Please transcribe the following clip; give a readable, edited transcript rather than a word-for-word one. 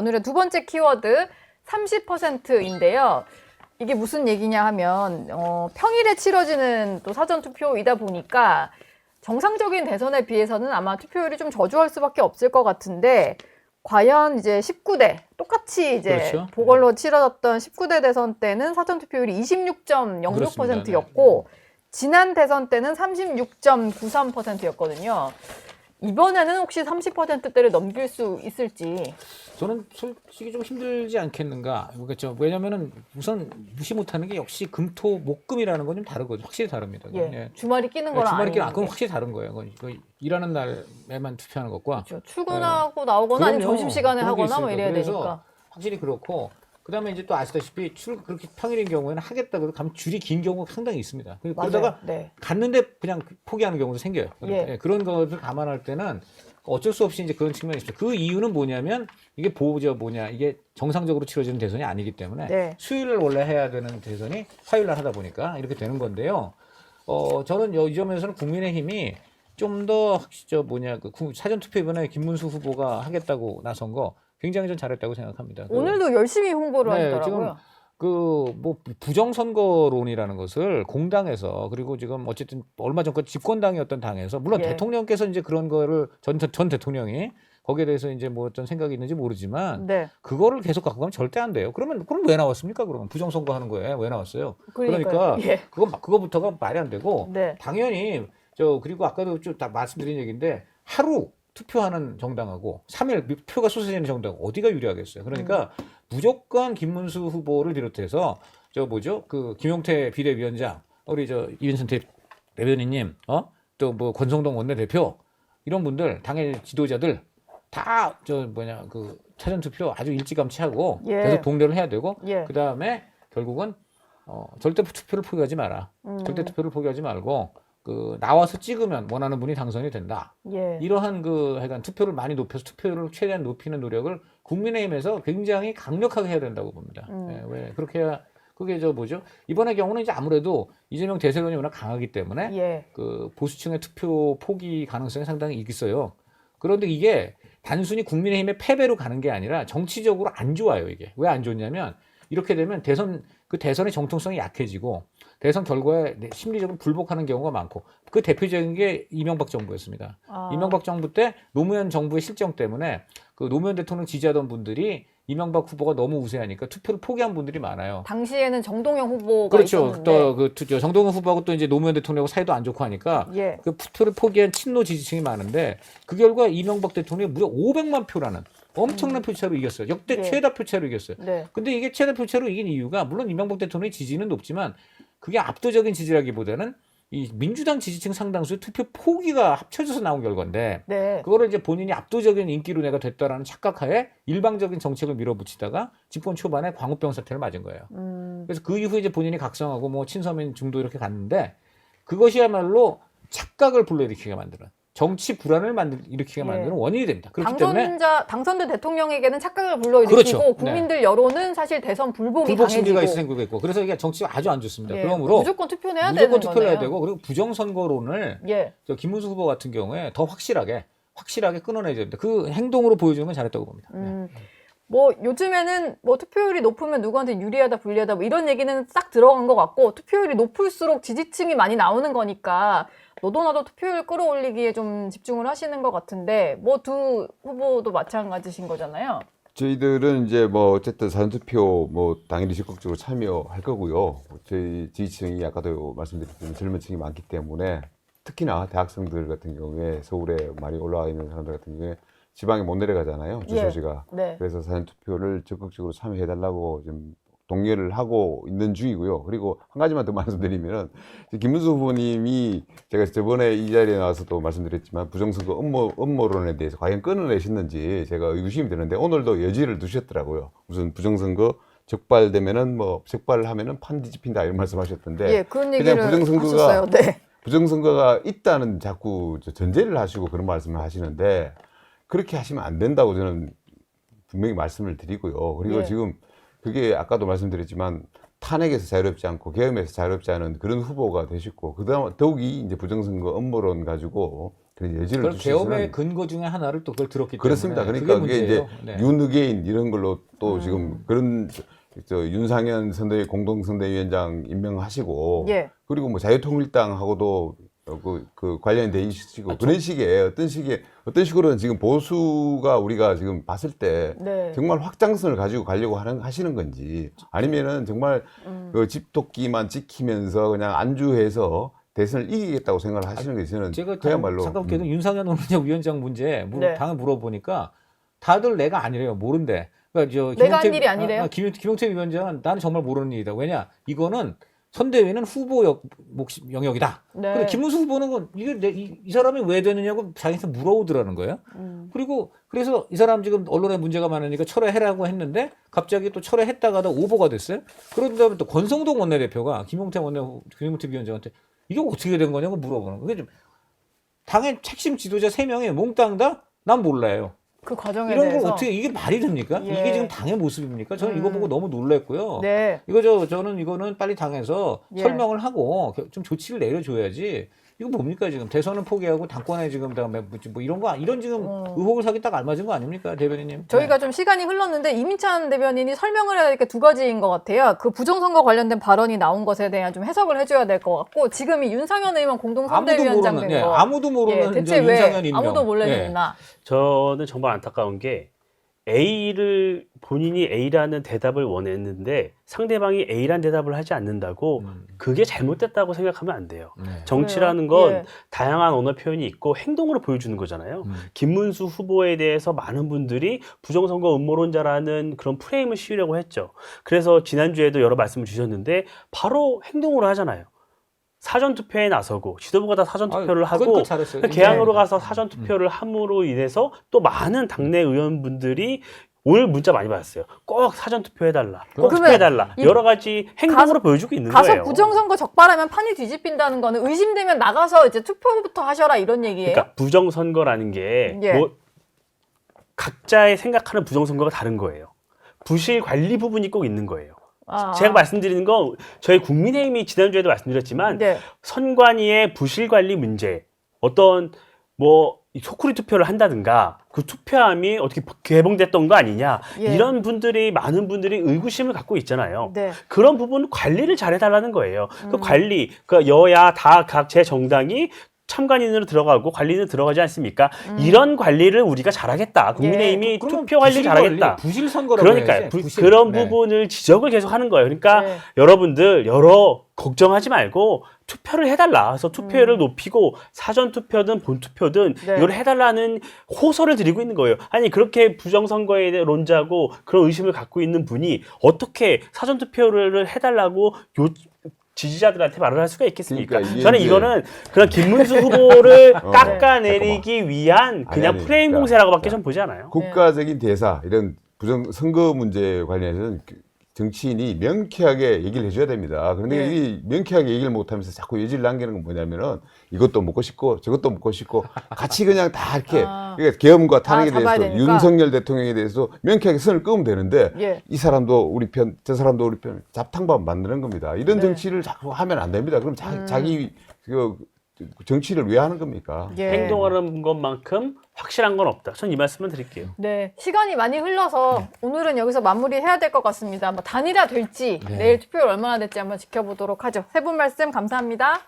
오늘의 두 번째 키워드 30%인데요. 이게 무슨 얘기냐 하면 평일에 치러지는 또 사전투표이다 보니까 정상적인 대선에 비해서는 아마 투표율이 좀 저조할 수밖에 없을 것 같은데 과연 이제 19대 똑같이 이제 그렇죠. 보궐로 치러졌던 19대 대선 때는 사전투표율이 26.06%였고 지난 대선 때는 36.93%였거든요. 이번에는 혹시 30%대를 넘길 수 있을지. 저는 솔직히 좀 힘들지 않겠는가. 그렇죠. 왜냐면은 우선 무시 못하는 게 역시 금토 목금이라는 건 좀 다르거든요. 확실히 다릅니다. 예. 예. 주말이 끼는 거랑 주말에 끼는 아닌 그건 게. 확실히 다른 거예요. 그건 일하는 날에만 투표하는 것과 그렇죠. 출근하고 나오거나 아니면 그럼요. 점심시간에 그런 게 하거나 뭐 있으니까. 이래야 그래서 되니까. 확실히 그렇고 그다음에 이제 또 아시다시피 그렇게 평일인 경우에는 하겠다고 해서 가면 줄이 긴 경우가 상당히 있습니다. 그러다가 네. 갔는데 그냥 포기하는 경우도 생겨요. 예. 예, 그런 것을 감안할 때는 어쩔 수 없이 이제 그런 측면이 있습니다. 그 이유는 뭐냐면 이게 이게 정상적으로 치러지는 대선이 아니기 때문에 네. 수요일을 원래 해야 되는 대선이 화요일 날 하다 보니까 이렇게 되는 건데요. 저는 이 점에서는 국민의힘이 좀 더 사전 투표 이번에 김문수 후보가 하겠다고 나선 거 굉장히 전 잘했다고 생각합니다. 오늘도 열심히 홍보를 네, 하시더라고요. 부정선거론이라는 것을 공당에서 그리고 지금 어쨌든 얼마 전까지 집권당이었던 당에서 물론 예. 대통령께서 이제 그런 거를 전 대통령이 거기에 대해서 이제 뭐 어떤 생각이 있는지 모르지만 네. 그거를 계속 갖고 가면 절대 안 돼요. 그럼 왜 나왔습니까? 그러면 부정선거 하는 거예요. 왜 나왔어요? 그러니까요. 그러니까 예. 그거부터가 말이 안 되고 네. 당연히 그리고 아까도 좀 다 말씀드린 얘기인데 하루 투표하는 정당하고 3일 표가 쏟아지는 정당 어디가 유리하겠어요. 그러니까 무조건 김문수 후보를 비롯해서 그 김용태 비대위원장, 우리 이윤선 대변인님, 또 뭐 권성동 원내대표 이런 분들 당의 지도자들 다 사전 투표 아주 일찌감치 하고 예. 계속 동료를 해야 되고 예. 그 다음에 결국은 절대 투표를 포기하지 마라. 절대 투표를 포기하지 말고 나와서 찍으면 원하는 분이 당선이 된다. 예. 이러한 하여간 투표를 많이 높여서 투표율을 최대한 높이는 노력을 국민의힘에서 굉장히 강력하게 해야 된다고 봅니다. 예, 왜 그렇게 해야 그게 이번의 경우는 이제 아무래도 이재명 대세론이 워낙 강하기 때문에 예. 보수층의 투표 포기 가능성이 상당히 있어요. 그런데 이게 단순히 국민의힘의 패배로 가는 게 아니라 정치적으로 안 좋아요. 이게 왜 안 좋냐면 이렇게 되면 대선의 정통성이 약해지고 대선 결과에 심리적으로 불복하는 경우가 많고 그 대표적인 게 이명박 정부였습니다. 이명박 정부 때 노무현 정부의 실정 때문에 그 노무현 대통령 지지하던 분들이 이명박 후보가 너무 우세하니까 투표를 포기한 분들이 많아요. 당시에는 정동영 후보가 그렇죠. 있었는데. 또 정동영 후보하고 또 이제 노무현 대통령하고 사이도 안 좋고 하니까 예. 그 투표를 포기한 친노 지지층이 많은데 그 결과 이명박 대통령이 무려 500만 표라는 엄청난 표차로 이겼어요. 역대 예. 최다 표차로 이겼어요. 네. 근데 이게 최다 표차로 이긴 이유가 물론 이명박 대통령의 지지는 높지만 그게 압도적인 지지라기보다는 이 민주당 지지층 상당수의 투표 포기가 합쳐져서 나온 결과인데 네. 그거를 이제 본인이 압도적인 인기로 내가 됐다라는 착각하에 일방적인 정책을 밀어붙이다가 집권 초반에 광우병 사태를 맞은 거예요. 그래서 그 이후에 이제 본인이 각성하고 뭐 친서민 중도 이렇게 갔는데 그것이야말로 착각을 불러일으키게 만드는 정치 불안을 일으키게 만드는 원인이 됩니다. 그렇기 때문에 당선된 대통령에게는 착각을 불러일으키고 그렇죠. 국민들 여론은 사실 대선 불복이 불복 심리가 강해지고. 생기고 있고 그래서 이게 정치가 아주 안 좋습니다. 예. 그러므로 무조건 투표를 해야 무조건 되는 투표를 해야 거네요. 되고 그리고 부정선거론을 예. 김문수 후보 같은 경우에 더 확실하게 끊어내야 됩니다. 그 행동으로 보여주는 건 잘했다고 봅니다. 뭐 요즘에는 뭐 투표율이 높으면 누구한테 유리하다 불리하다 뭐 이런 얘기는 싹 들어간 것 같고 투표율이 높을수록 지지층이 많이 나오는 거니까 너도 나도 투표율 끌어올리기에 좀 집중을 하시는 것 같은데 뭐 두 후보도 마찬가지신 거잖아요. 저희들은 이제 뭐 어쨌든 사전투표 뭐 당연히 적극적으로 참여할 거고요. 저희 지지층이 아까도 말씀드렸지만 젊은 층이 많기 때문에 특히나 대학생들 같은 경우에 서울에 많이 올라와 있는 사람들 같은 경우에 지방에 못 내려가잖아요. 주소지가. 예. 네. 그래서 사전투표를 적극적으로 참여해달라고 좀 독려를 하고 있는 중이고요. 그리고 한 가지만 더 말씀드리면은 김문수 후보님이 제가 저번에 이 자리에 나와서도 말씀드렸지만 부정선거 음모론에 대해서 과연 끊어내셨는지 제가 의구심이 드는데 오늘도 여지를 두셨더라고요. 무슨 부정선거 적발되면은 뭐 적발하면은 판 뒤집힌다 이런 말씀하셨던데 예, 그런 얘기를 부정선거가 하셨어요. 네. 부정선거가 있다는 자꾸 전제를 하시고 그런 말씀을 하시는데 그렇게 하시면 안 된다고 저는 분명히 말씀을 드리고요. 그리고 예. 지금 그게 아까도 말씀드렸지만 탄핵에서 자유롭지 않고 계엄에서 자유롭지 않은 그런 후보가 되셨고 그다음 더욱이 이제 부정선거 음모론 가지고 그런 여지를 그걸 계엄의 주시는 근거 중에 하나를 또 그걸 들었기 그렇습니다. 때문에 그러니까 그게 문제예요. 이제 윤의게인 이런 걸로 또 지금 그런 윤상현 선대위 공동선대위원장 임명하시고 예. 그리고 뭐 자유통일당하고도 그 관련돼 있으시고 그런 식의 어떤 식으로는 지금 보수가 우리가 지금 봤을 때 네. 정말 확장성을 가지고 가려고 하시는 건지 아니면은 정말 그 집토끼만 지키면서 그냥 안주해서 대선을 이기겠다고 생각을 하시는 게 저는 제가 그야말로 잠깐 계속 윤상현 위원장 문제 네. 당을 물어보니까 다들 내가 아니래요. 모른대. 그러니까 내가 한 일이 아니래요? 김용태 위원장은 나는 정말 모르는 일이다. 왜냐? 이거는 선대위는 후보 영역이다. 네. 그리고 김문수 후보는 이게 이 사람이 왜 되느냐고 자기한테 물어오더라는 거예요. 그리고 그래서 이 사람 지금 언론에 문제가 많으니까 철회해라고 했는데 갑자기 또 철회했다가도 오보가 됐어요. 그런 다음에 또 권성동 원내대표가 김용태 위원장한테 이게 어떻게 된 거냐고 물어보는 거예요. 그게 좀 당의 핵심 지도자 3명이 몽땅 다 난 몰라요. 그 과정에 이런 걸 대해서 어떻게 이게 말이 됩니까? 예. 이게 지금 당의 모습입니까? 저는 이거 보고 너무 놀랐고요. 네. 저는 이거는 빨리 당에서 예. 설명을 하고 좀 조치를 내려줘야지. 이거 뭡니까 지금 대선은 포기하고 당권에 지금 다음에 뭐 이런 지금 의혹을 사기 딱 알맞은 거 아닙니까 대변인님? 저희가 좀 시간이 흘렀는데 이민찬 대변인이 설명을 해야 될 게 2가지인 것 같아요. 그 부정선거 관련된 발언이 나온 것에 대한 좀 해석을 해줘야 될 것 같고 지금 이 윤상현 의원 공동선대위원장 된 거. 아무도 모르는 대체 이제 왜 윤상현 임명. 아무도 예. 몰랐나? 저는 정말 안타까운 게 A를 본인이 A라는 대답을 원했는데 상대방이 A라는 대답을 하지 않는다고 그게 잘못됐다고 생각하면 안 돼요. 네. 정치라는 그래요? 건 예. 다양한 언어 표현이 있고 행동으로 보여주는 거잖아요. 김문수 후보에 대해서 많은 분들이 부정선거 음모론자라는 그런 프레임을 씌우려고 했죠. 그래서 지난주에도 여러 말씀을 주셨는데 바로 행동으로 하잖아요. 사전투표에 나서고 지도부가 다 사전투표를 하고 그건 잘했어요. 개항으로 가서 사전투표를 함으로 인해서 또 많은 당내 의원분들이 오늘 문자 많이 받았어요. 꼭 사전투표 해달라. 꼭 그러면 투표해달라. 이 여러 가지 행동으로 보여주고 있는 가서 거예요. 부정선거 적발하면 판이 뒤집힌다는 거는 의심되면 나가서 이제 투표부터 하셔라 이런 얘기예요. 그러니까 부정선거라는 게 예. 뭐 각자의 생각하는 부정선거가 다른 거예요. 부실 관리 부분이 꼭 있는 거예요. 아. 제가 말씀드리는 건 저희 국민의힘이 지난주에도 말씀드렸지만 네. 선관위의 부실 관리 문제, 어떤 뭐 소쿠리 투표를 한다든가 그 투표함이 어떻게 개봉됐던 거 아니냐 예. 이런 분들이 많은 분들이 의구심을 갖고 있잖아요. 네. 그런 부분 관리를 잘해달라는 거예요. 그 관리, 그 여야 다 각 제 정당이 참관인으로 들어가고 관리인으로 들어가지 않습니까? 이런 관리를 우리가 잘하겠다. 국민의힘이 그러면 투표 관리 잘하겠다. 부실 선거라고 그러니까요. 해야지, 부실. 그런 네. 부분을 지적을 계속 하는 거예요. 그러니까 네. 여러분들 걱정하지 말고 투표를 해달라. 그래서 투표율을 높이고 사전투표든 본투표든 네. 이걸 해달라는 호소를 드리고 있는 거예요. 아니 그렇게 부정선거에 대해 론자고 그런 의심을 갖고 있는 분이 어떻게 사전투표를 해달라고 지지자들한테 말을 할 수가 있겠습니까? 그러니까 이게 저는 이제- 이거는 그런 김문수 후보를 깎아내리기 위한 그냥 아니, 프레임 그러니까 공세라고밖에 전 보지 않아요. 국가적인 대사 이런 선거 문제 관련해서는 정치인이 명쾌하게 얘기를 해줘야 됩니다. 그런데 네. 이 명쾌하게 얘기를 못하면서 자꾸 여지를 남기는 건 뭐냐면은 이것도 먹고 싶고 저것도 먹고 싶고 같이 그냥 다 이렇게 아. 그러니까 계엄과 탄핵에 잡아야 대해서 되니까. 윤석열 대통령에 대해서 명쾌하게 선을 끄면 되는데 예. 이 사람도 우리 편, 저 사람도 우리 편 잡탕밥 만드는 겁니다. 이런 네. 정치를 자꾸 하면 안 됩니다. 그럼 자기 그 정치를 왜 하는 겁니까? 예. 행동하는 것만큼 확실한 건 없다. 전 이 말씀을 드릴게요. 네, 시간이 많이 흘러서 오늘은 여기서 마무리해야 될 것 같습니다. 뭐 단일화 될지 내일 투표율 얼마나 될지 한번 지켜보도록 하죠. 세 분 말씀 감사합니다.